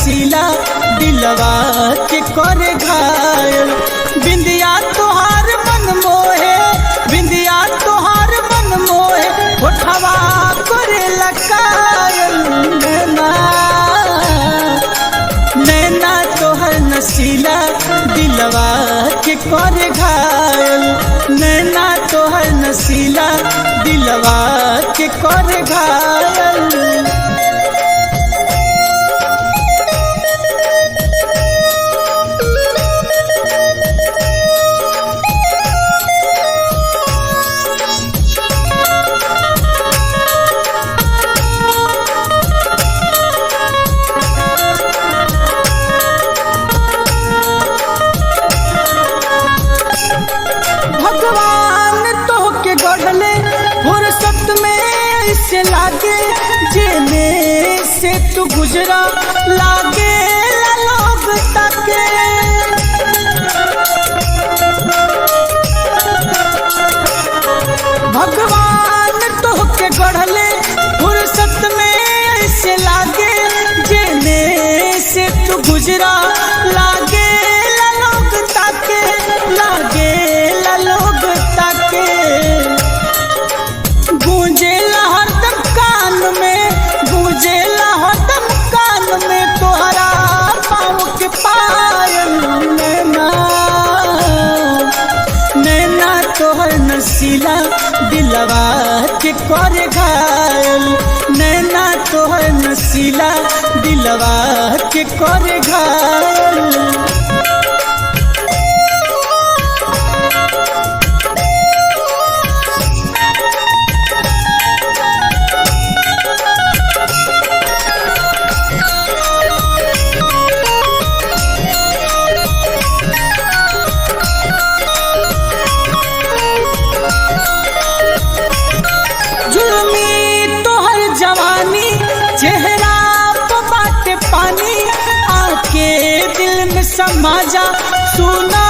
नशीला दिलवा के करे घायल। बिंदिया तोहार मन मोहे, बिंदिया तोहार मन मोहे, होठवा करे लकायल। नैना तोहर नशीला दिलवा के करे घायल। नैना तोहर नशीला दिलवा के करे घायल। भगवान तो के गढ़ले फुर्सत में ऐसे लागे, जेने से तू गुजरा लागे लोग ताके। भगवान तो के गढ़ले फुर्सत में ऐसे लागे, जेने से तू गुजरा लागे लोग ताके, लागे लोग ताके। गूंजेला हरदम कान में, गूंजेला हरदम कान में तोहरा पाँव के पायल। नैना नैना तोहर नशीला दिलवा के करे घायल। नैना तोहर नशीला दिलवा के करे घायल। जुल्मी तोहर जवानी चेहरा पे बाटे पानी, आके दिल में समा जा सुना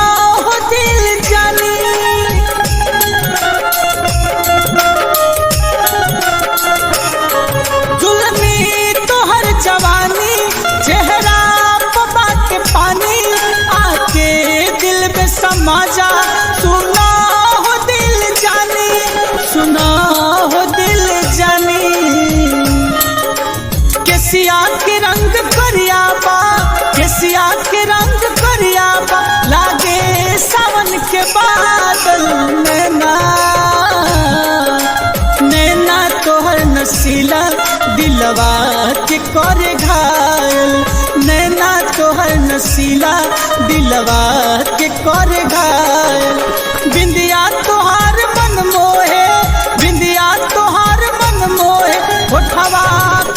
हो दिल जानी। जुल्मी तोहर जवानी चेहरा पे बाटे पानी, आके दिल में समा जा सुना हो दिल जानी, सुना हो दिल जानी। केसिया के रंग करिया बा, केसिया के रंग करिया बा, लागे सावन के बादल। नैना नैना तोहर नशीला दिलवा के करे घायल। नैना तोहर नशीला दिलवा के करे घायल। बिंदिया तोहार मन मोहे, बिंदिया तोहार मन मोहे, होठवा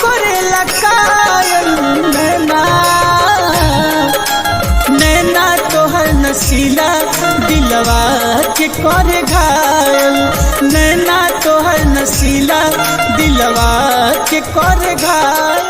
करे लकायल। नैना नैना तोहर नशीला दिलवा के करे घायल। नैना तोहर नशीला दिलवा के करे घायल।